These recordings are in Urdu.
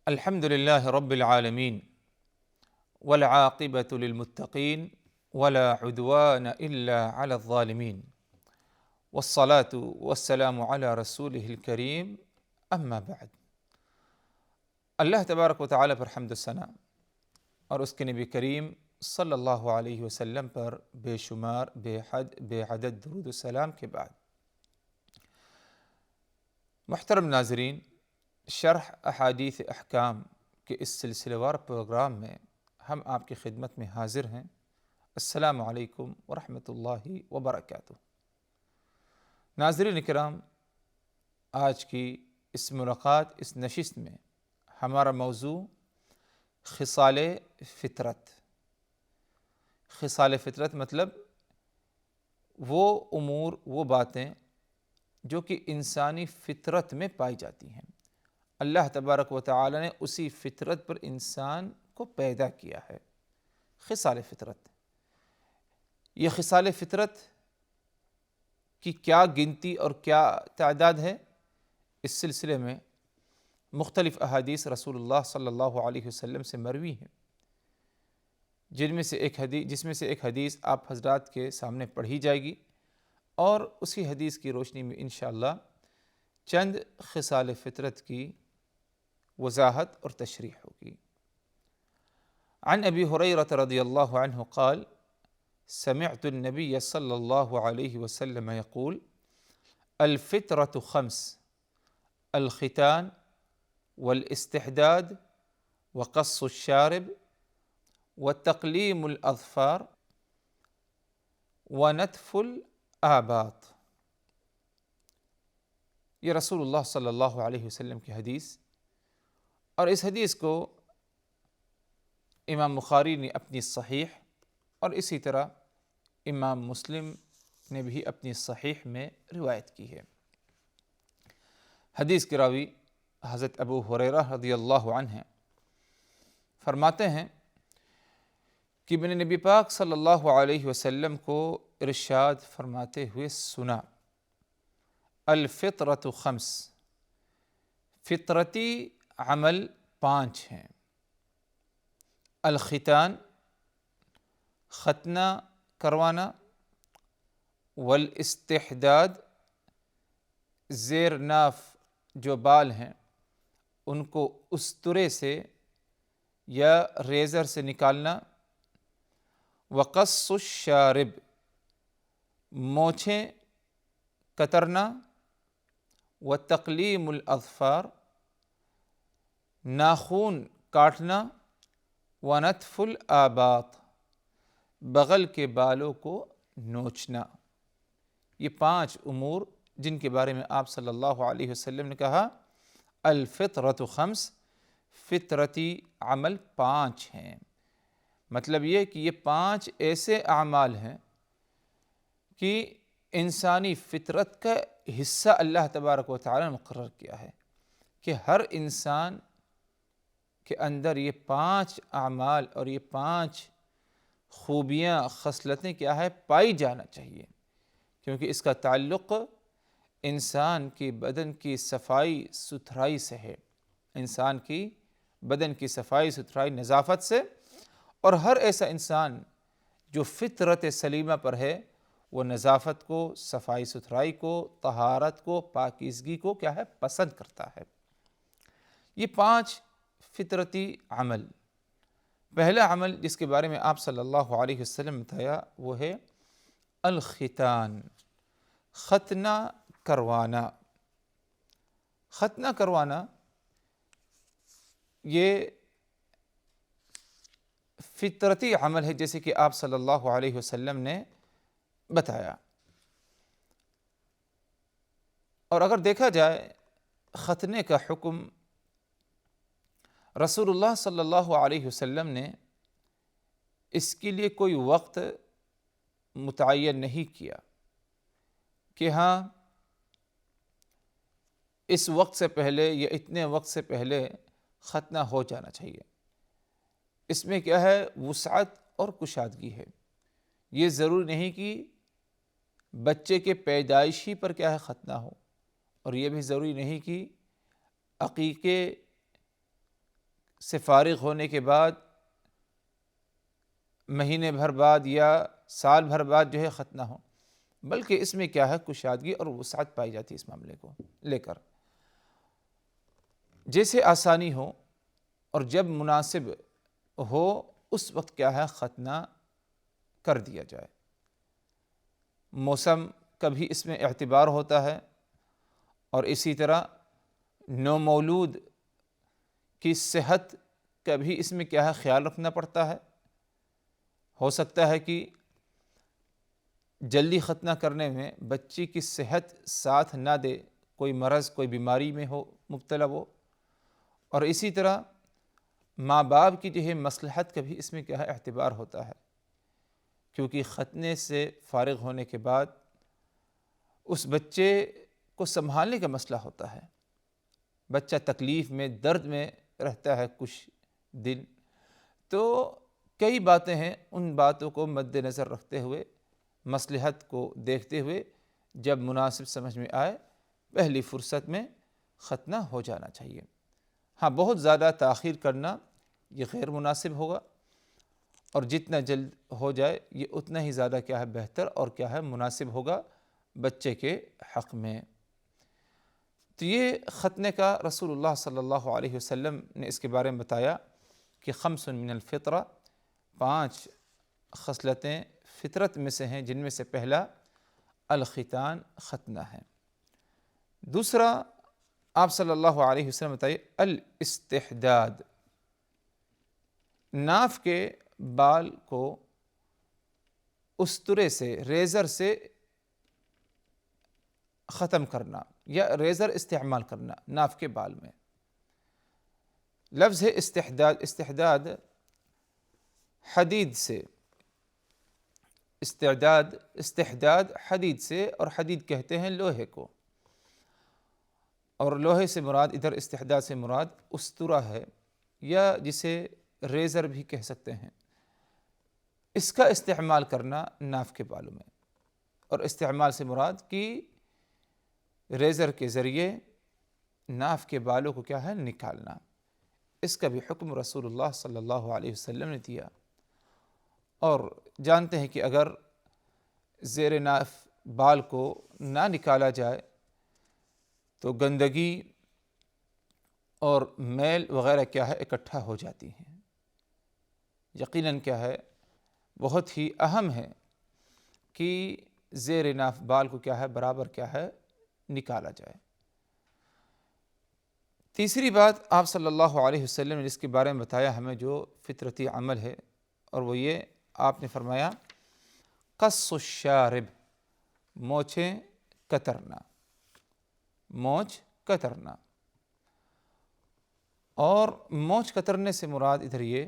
الحمد لله رب العالمين والعاقبة للمتقين ولا عدوان إلا على الظالمين والصلاة والسلام على رسوله الكريم اما بعد۔ اللہ تبارک و تعالیٰ پر حمد و ثنا اور اس کے نبی کریم صلی اللہ علیہ وسلم پر بے شمار بے حد بے عدد درود و سلام کے بعد، محترم ناظرین، شرح احادیث احکام کے اس سلسلہ وار پروگرام میں ہم آپ کی خدمت میں حاضر ہیں۔ السلام علیکم ورحمۃ اللہ وبرکاتہ۔ ناظرین کرام، آج کی اس ملاقات، اس نشست میں ہمارا موضوع خصال فطرت۔ خصال فطرت مطلب وہ امور، وہ باتیں جو کہ انسانی فطرت میں پائی جاتی ہیں۔ اللہ تبارک و تعالی نے اسی فطرت پر انسان کو پیدا کیا ہے۔ خصال فطرت، یہ خصال فطرت کی کیا گنتی اور کیا تعداد ہے، اس سلسلے میں مختلف احادیث رسول اللہ صلی اللہ علیہ وسلم سے مروی ہیں، جس میں سے ایک حدیث آپ حضرات کے سامنے پڑھی جائے گی، اور اسی حدیث کی روشنی میں انشاءاللہ چند خصال فطرت کی وضاحت اور تشریح ہوگی۔ عن ابی ہریرہ رضی اللہ عنہ قال سمعت النبی صلی اللہ علیہ وسلم یقول الفطرۃ خمس الختان والاستحداد وقص الشارب وتقلیم الاظفار ونتف الآباط۔ یہ رسول اللہ صلی اللہ علیہ وسلم کی حدیث، اور اس حدیث کو امام بخاری نے اپنی صحیح اور اسی طرح امام مسلم نے بھی اپنی صحیح میں روایت کی ہے۔ حدیث کے راوی حضرت ابو ہریرہ رضی اللہ عنہ ہیں، فرماتے ہیں کہ میں نے نبی پاک صلی اللہ علیہ وسلم کو ارشاد فرماتے ہوئے سنا، الفطرۃ خمس، فطرتی عمل 5 ہیں۔ الختان، ختنہ کروانا، والاستحداد، زیر ناف جو بال ہیں ان کو استرے سے یا ریزر سے نکالنا، وقص الشارب، مونچھیں کترنا، وتقلیم الاظفار، ناخون کاٹنا، ونتف الآباط، بغل کے بالوں کو نوچنا۔ یہ 5 امور جن کے بارے میں آپ صلی اللہ علیہ وسلم نے کہا الفطرۃ خمس، فطرتی عمل 5 ہیں۔ مطلب یہ کہ یہ 5 ایسے اعمال ہیں کہ انسانی فطرت کا حصہ اللہ تبارک و تعالی نے مقرر کیا ہے کہ ہر انسان کے اندر یہ 5 اعمال اور یہ 5 خوبیاں، خصلتیں کیا ہے، پائی جانا چاہیے، کیونکہ اس کا تعلق انسان کی بدن کی صفائی ستھرائی سے ہے، انسان کی بدن کی صفائی ستھرائی نظافت سے، اور ہر ایسا انسان جو فطرت سلیمہ پر ہے وہ نظافت کو، صفائی ستھرائی کو، طہارت کو، پاکیزگی کو کیا ہے، پسند کرتا ہے۔ یہ 5 فطرتی عمل، پہلا عمل جس کے بارے میں آپ صلی اللہ علیہ وسلم بتایا وہ ہے الختان، ختنہ کروانا۔ ختنہ کروانا یہ فطرتی عمل ہے، جیسے کہ آپ صلی اللہ علیہ وسلم نے بتایا۔ اور اگر دیکھا جائے ختنے کا حکم رسول اللہ صلی اللہ علیہ وسلم نے اس کے لیے کوئی وقت متعین نہیں کیا کہ ہاں اس وقت سے پہلے یا اتنے وقت سے پہلے ختنہ ہو جانا چاہیے۔ اس میں کیا ہے، وسعت اور کشادگی ہے۔ یہ ضروری نہیں کہ بچے کے پیدائشی پر کیا ہے ختنہ ہو، اور یہ بھی ضروری نہیں کہ عقیقے، سے فارغ ہونے کے بعد مہینے بھر بعد یا سال بھر بعد جو ہے ختنہ ہو، بلکہ اس میں کیا ہے کشادگی اور وسعت پائی جاتی ہے اس معاملے کو لے کر، جیسے آسانی ہو اور جب مناسب ہو اس وقت کیا ہے ختنہ کر دیا جائے۔ موسم کا بھی اس میں اعتبار ہوتا ہے، اور اسی طرح نومولود کی صحت کا بھی اس میں کیا ہے خیال رکھنا پڑتا ہے۔ ہو سکتا ہے کہ جلدی ختنہ کرنے میں بچی کی صحت ساتھ نہ دے، کوئی مرض کوئی بیماری میں ہو مبتلا وہ، اور اسی طرح ماں باپ کی جو ہے مصلحت کا بھی اس میں کیا ہے اعتبار ہوتا ہے، کیونکہ ختنے سے فارغ ہونے کے بعد اس بچے کو سنبھالنے کا مسئلہ ہوتا ہے، بچہ تکلیف میں درد میں رہتا ہے کچھ دن، تو کئی باتیں ہیں، ان باتوں کو مد نظر رکھتے ہوئے مصلحت کو دیکھتے ہوئے جب مناسب سمجھ میں آئے پہلی فرصت میں ختنہ ہو جانا چاہیے۔ ہاں، بہت زیادہ تاخیر کرنا یہ غیر مناسب ہوگا، اور جتنا جلد ہو جائے یہ اتنا ہی زیادہ کیا ہے بہتر اور کیا ہے مناسب ہوگا بچے کے حق میں۔ تو یہ ختنے کا رسول اللہ صلی اللہ علیہ وسلم نے اس کے بارے میں بتایا کہ خمس من الفطرہ، 5 خصلتیں فطرت میں سے ہیں، جن میں سے پہلا الختان ختنہ ہے۔ دوسرا آپ صلی اللہ علیہ وسلم بتائیے الاستحداد، ناف کے بال کو استرے سے ریزر سے ختم کرنا یا ریزر استعمال کرنا ناف کے بال میں۔ لفظ ہے استحداد، استحداد حدید سے، استحداد حدید سے، اور حدید کہتے ہیں لوہے کو، اور لوہے سے مراد ادھر استحداد سے مراد استرا ہے، یا جسے ریزر بھی کہہ سکتے ہیں، اس کا استعمال کرنا ناف کے بالوں میں، اور استعمال سے مراد کہ ریزر کے ذریعے ناف کے بالوں کو کیا ہے نکالنا، اس کا بھی حکم رسول اللہ صلی اللہ علیہ وسلم نے دیا۔ اور جانتے ہیں کہ اگر زیر ناف بال کو نہ نکالا جائے تو گندگی اور میل وغیرہ کیا ہے اکٹھا ہو جاتی ہیں۔ یقیناً کیا ہے بہت ہی اہم ہے کہ زیر ناف بال کو کیا ہے برابر کیا ہے نکالا جائے۔ تیسری بات آپ صلی اللہ علیہ وسلم نے جس کے بارے میں بتایا ہمیں جو فطرتی عمل ہے، اور وہ یہ آپ نے فرمایا قص الشارب، مونچھیں کترنا، مونچھ کترنا، اور مونچھ کترنے سے مراد ادھر یہ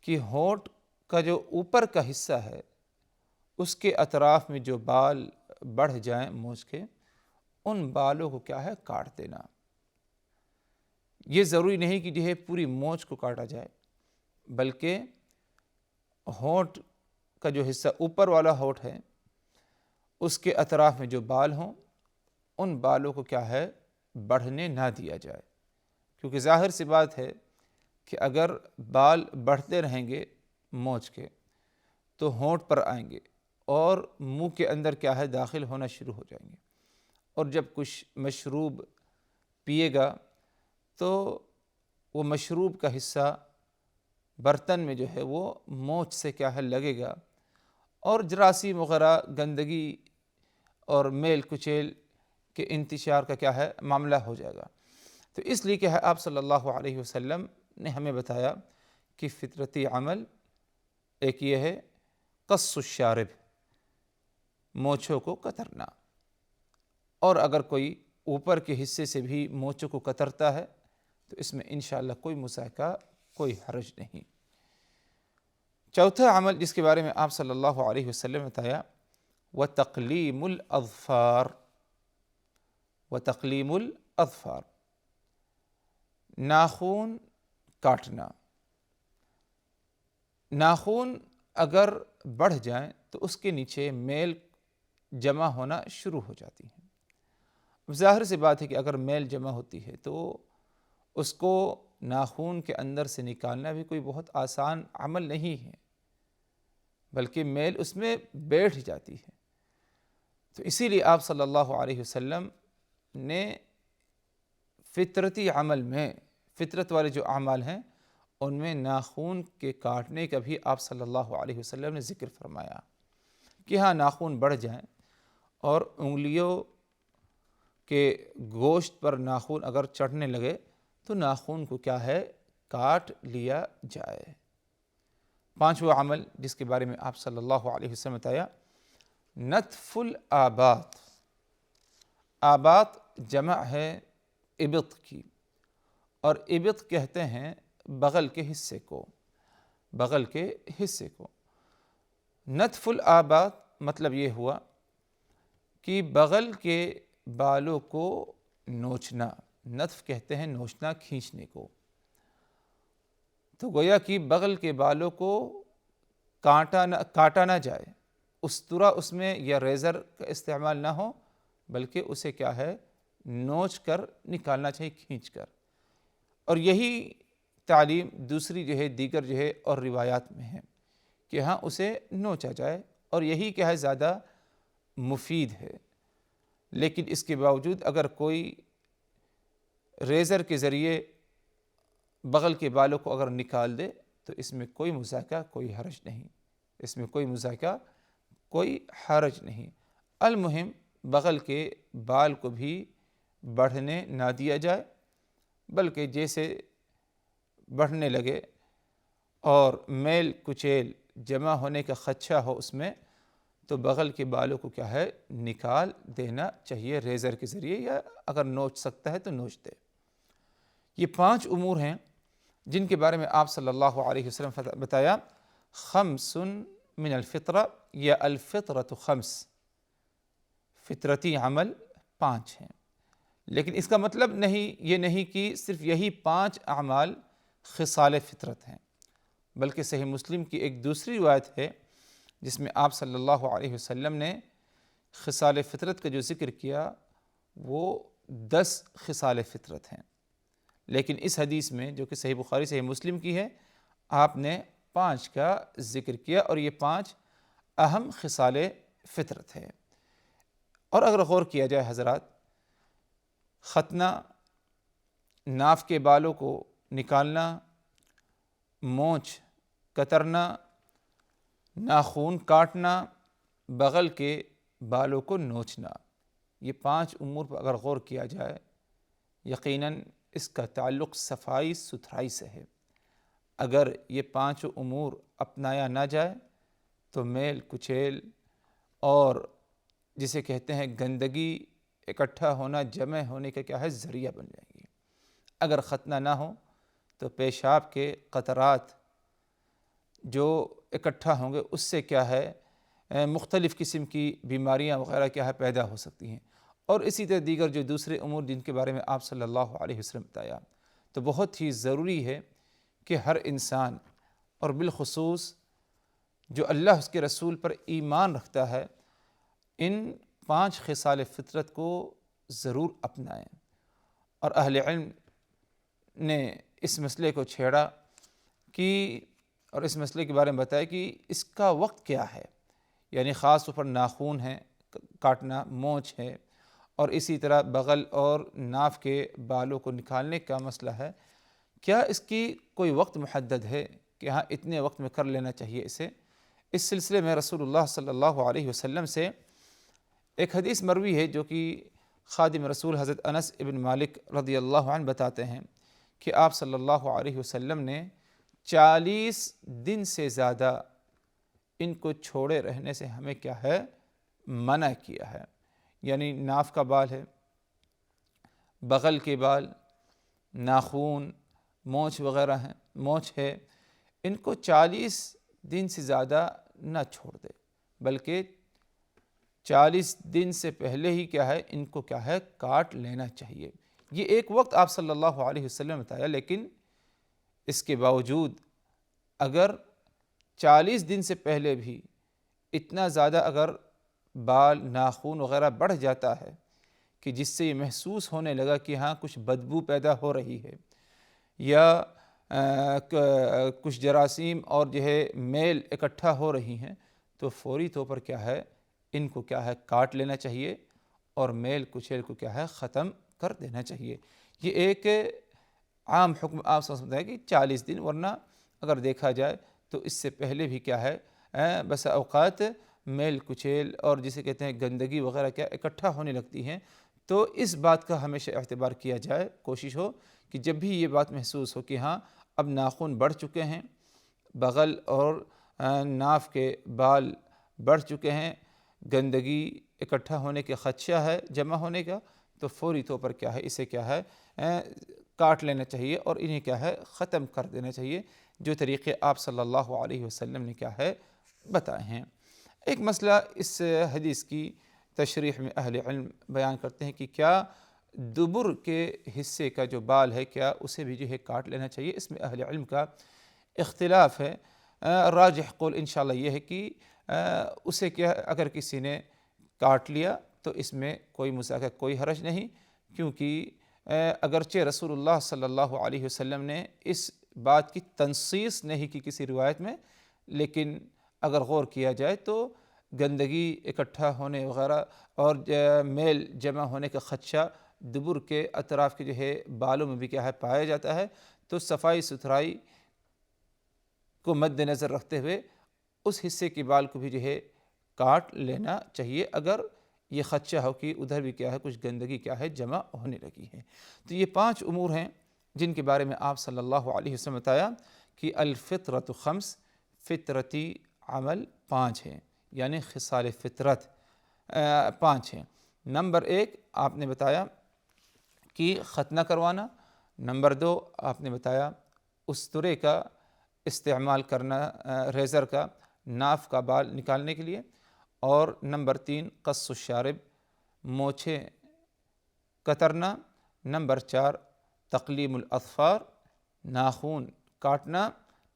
کہ ہونٹ کا جو اوپر کا حصہ ہے اس کے اطراف میں جو بال بڑھ جائیں مونچھ کے، ان بالوں کو کیا ہے کاٹ دینا۔ یہ ضروری نہیں کہ جو ہے پوری مونچھ کو کاٹا جائے، بلکہ ہونٹ کا جو حصہ اوپر والا ہونٹ ہے اس کے اطراف میں جو بال ہوں ان بالوں کو کیا ہے بڑھنے نہ دیا جائے، کیونکہ ظاہر سی بات ہے کہ اگر بال بڑھتے رہیں گے مونچھ کے تو ہونٹ پر آئیں گے اور منہ کے اندر کیا ہے داخل ہونا شروع ہو جائیں گے، اور جب کچھ مشروب پیے گا تو وہ مشروب کا حصہ برتن میں جو ہے وہ مونچھ سے کیا ہے لگے گا، اور جراثیم وغیرہ گندگی اور میل کچیل کے انتشار کا کیا ہے معاملہ ہو جائے گا۔ تو اس لیے کہ آپ صلی اللہ علیہ وسلم نے ہمیں بتایا کہ فطرتی عمل ایک یہ ہے قص الشارب، مونچھوں کو کترنا، اور اگر کوئی اوپر کے حصے سے بھی مونچھوں کو کترتا ہے تو اس میں انشاءاللہ کوئی مساکہ کوئی حرج نہیں۔ چوتھا عمل جس کے بارے میں آپ صلی اللہ علیہ وسلم نے بتایا وَتَقْلِيمُ الْأَظْفَارِ، وَتَقْلِيمُ الْأَظْفَارِ، ناخون کاٹنا۔ ناخون اگر بڑھ جائیں تو اس کے نیچے میل جمع ہونا شروع ہو جاتی ہے۔ ظاہر سی بات ہے کہ اگر میل جمع ہوتی ہے تو اس کو ناخون کے اندر سے نکالنا بھی کوئی بہت آسان عمل نہیں ہے، بلکہ میل اس میں بیٹھ جاتی ہے۔ تو اسی لیے آپ صلی اللہ علیہ وسلم نے فطرتی عمل میں، فطرت والے جو اعمال ہیں ان میں ناخون کے کاٹنے کا بھی آپ صلی اللہ علیہ وسلم نے ذکر فرمایا کہ ہاں ناخون بڑھ جائیں اور انگلیوں کے گوشت پر ناخون اگر چڑھنے لگے تو ناخون کو کیا ہے، کاٹ لیا جائے۔ پانچواں عمل جس کے بارے میں آپ صلی اللہ علیہ وسلم بتایا، نتف الآباط۔ آباط جمع ہے ابط کی، اور ابط کہتے ہیں بغل کے حصے کو، بغل کے حصے کو۔ نتف الآباط مطلب یہ ہوا کہ بغل کے بالوں کو نوچنا، نتف کہتے ہیں نوچنا، کھینچنے کو۔ تو گویا کہ بغل کے بالوں کو کاٹا نہ جائے، استرا اس میں یا ریزر کا استعمال نہ ہو، بلکہ اسے کیا ہے، نوچ کر نکالنا چاہیے، کھینچ کر۔ اور یہی تعلیم دوسری جو ہے، دیگر جو ہے اور روایات میں ہے کہ ہاں اسے نوچا جائے، اور یہی کیا ہے زیادہ مفید ہے۔ لیکن اس کے باوجود اگر کوئی ریزر کے ذریعے بغل کے بالوں کو اگر نکال دے تو اس میں کوئی مذاکرہ، کوئی حرج نہیں، اس میں کوئی مذاکرہ، کوئی حرج نہیں۔ المہم بغل کے بال کو بھی بڑھنے نہ دیا جائے، بلکہ جیسے بڑھنے لگے اور میل کچیل جمع ہونے کا خدشہ ہو اس میں، تو بغل کے بالوں کو کیا ہے، نکال دینا چاہیے ریزر کے ذریعے، یا اگر نوچ سکتا ہے تو نوچ دے۔ یہ 5 امور ہیں جن کے بارے میں آپ صلی اللہ علیہ وسلم بتایا، خمس من الفطرہ، یا الفطرۃ خمس، فطرتی عمل 5 ہیں۔ لیکن اس کا مطلب یہ نہیں کہ صرف یہی 5 اعمال خصال فطرت ہیں، بلکہ صحیح مسلم کی ایک دوسری روایت ہے جس میں آپ صلی اللہ علیہ وسلم نے خصال فطرت کا جو ذکر کیا وہ 10 خصال فطرت ہیں، لیکن اس حدیث میں جو کہ صحیح بخاری صحیح مسلم کی ہے، آپ نے 5 کا ذکر کیا، اور یہ 5 اہم خصال فطرت ہے۔ اور اگر غور کیا جائے حضرات، ختنہ، ناف کے بالوں کو نکالنا، مونچھ کترنا، ناخون کاٹنا، بغل کے بالوں کو نوچنا، یہ 5 امور پر اگر غور کیا جائے، یقیناً اس کا تعلق صفائی ستھرائی سے ہے۔ اگر یہ 5 امور اپنایا نہ جائے تو میل کچیل اور جسے کہتے ہیں گندگی اکٹھا ہونا، جمع ہونے کا کیا ہے، ذریعہ بن جائیں گی۔ اگر ختنہ نہ ہو تو پیشاب کے قطرات جو اکٹھا ہوں گے اس سے کیا ہے، مختلف قسم کی بیماریاں وغیرہ کیا ہے پیدا ہو سکتی ہیں، اور اسی طرح دیگر جو دوسرے امور جن کے بارے میں آپ صلی اللہ علیہ وسلم بتایا۔ تو بہت ہی ضروری ہے کہ ہر انسان، اور بالخصوص جو اللہ اس کے رسول پر ایمان رکھتا ہے، ان 5 خصال فطرت کو ضرور اپنائیں۔ اور اہل علم نے اس مسئلے کو چھیڑا اور اس مسئلے کے بارے میں بتایا کہ اس کا وقت کیا ہے، یعنی خاص طور پر ناخون ہے کاٹنا، مونچھ ہے، اور اسی طرح بغل اور ناف کے بالوں کو نکالنے کا مسئلہ ہے، کیا اس کی کوئی وقت محدد ہے کہ ہاں اتنے وقت میں کر لینا چاہیے اسے؟ اس سلسلے میں رسول اللہ صلی اللہ علیہ وسلم سے ایک حدیث مروی ہے جو کہ خادم رسول حضرت انس ابن مالک رضی اللہ عنہ بتاتے ہیں کہ آپ صلی اللہ علیہ وسلم نے 40 دن سے زیادہ ان کو چھوڑے رہنے سے ہمیں کیا ہے، منع کیا ہے۔ یعنی ناف کا بال ہے، بغل کے بال، ناخون، مونچھ وغیرہ ہیں، مونچھ ہے، ان کو 40 دن سے زیادہ نہ چھوڑ دے، بلکہ 40 دن سے پہلے ہی کیا ہے، ان کو کیا ہے، کاٹ لینا چاہیے۔ یہ ایک وقت آپ صلی اللہ علیہ وسلم نے بتایا، لیکن اس کے باوجود اگر 40 دن سے پہلے بھی اتنا زیادہ اگر بال، ناخون وغیرہ بڑھ جاتا ہے کہ جس سے یہ محسوس ہونے لگا کہ ہاں کچھ بدبو پیدا ہو رہی ہے، یا کچھ جراثیم اور جو ہے میل اکٹھا ہو رہی ہیں تو فوری طور پر کیا ہے ان کو کیا ہے کاٹ لینا چاہیے اور میل کچیل کو کیا ہے ختم کر دینا چاہیے۔ یہ ایک عام حکم آپ سمجھتے ہیں کہ 40 دن، ورنہ اگر دیکھا جائے تو اس سے پہلے بھی کیا ہے بس اوقات میل کچیل اور جسے کہتے ہیں گندگی وغیرہ کیا اکٹھا ہونے لگتی ہیں، تو اس بات کا ہمیشہ اعتبار کیا جائے، کوشش ہو کہ جب بھی یہ بات محسوس ہو کہ ہاں اب ناخن بڑھ چکے ہیں، بغل اور ناف کے بال بڑھ چکے ہیں، گندگی اکٹھا ہونے کے خدشہ ہے جمع ہونے کا، تو فوری طور پر کیا ہے اسے کیا ہے کاٹ لینا چاہیے اور انہیں کیا ہے ختم کر دینا چاہیے، جو طریقے آپ صلی اللہ علیہ وسلم نے کیا ہے بتائے ہیں۔ ایک مسئلہ اس حدیث کی تشریح میں اہل علم بیان کرتے ہیں کہ کیا دبر کے حصے کا جو بال ہے کیا اسے بھی جو ہے کاٹ لینا چاہیے۔ اس میں اہل علم کا اختلاف ہے۔ راجح قول انشاءاللہ یہ ہے کہ اسے کیا اگر کسی نے کاٹ لیا تو اس میں کوئی مساقہ کوئی حرج نہیں، کیونکہ اگرچہ رسول اللہ صلی اللہ علیہ وسلم نے اس بات کی تنصیص نہیں کی کسی روایت میں، لیکن اگر غور کیا جائے تو گندگی اکٹھا ہونے وغیرہ اور میل جمع ہونے کا خدشہ دبر کے اطراف کے جو ہے بالوں میں بھی کیا ہے پایا جاتا ہے، تو صفائی ستھرائی کو مد نظر رکھتے ہوئے اس حصے کے بال کو بھی جو ہے کاٹ لینا چاہیے اگر یہ خدشہ ہو کہ ادھر بھی کیا ہے کچھ گندگی کیا ہے جمع ہونے لگی ہے۔ تو یہ 5 امور ہیں جن کے بارے میں آپ صلی اللہ علیہ وسلم بتایا کہ الفطرۃ خمس، فطرتی عمل 5 ہیں، یعنی خصال فطرت 5 ہیں۔ نمبر 1 آپ نے بتایا کہ ختنہ کروانا، نمبر 2 آپ نے بتایا استرے کا استعمال کرنا، ریزر کا ناف کا بال نکالنے کے لیے، اور نمبر 3 قص الشارب مونچھیں کترنا، نمبر 4 تقلیم الاظفار ناخون کاٹنا،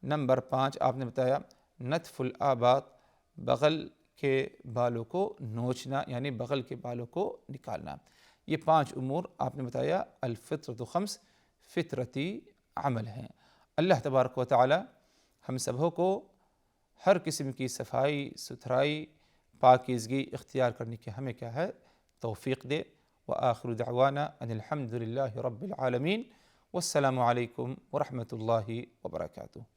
نمبر 5 آپ نے بتایا نتف الآباط بغل کے بالوں کو نوچنا، یعنی بغل کے بالوں کو نکالنا۔ یہ 5 امور آپ نے بتایا الفطرۃ خمس فطرتی عمل ہیں۔ اللہ تبارک و تعالی ہم سبھوں کو ہر قسم کی صفائی ستھرائی پاکیزگی اختیار کرنے کی ہمیں کیا ہے توفیق دے۔ وآخر دعوانا ان الحمد للہ رب العالمین، والسلام علیکم ورحمۃ اللہ وبرکاتہ۔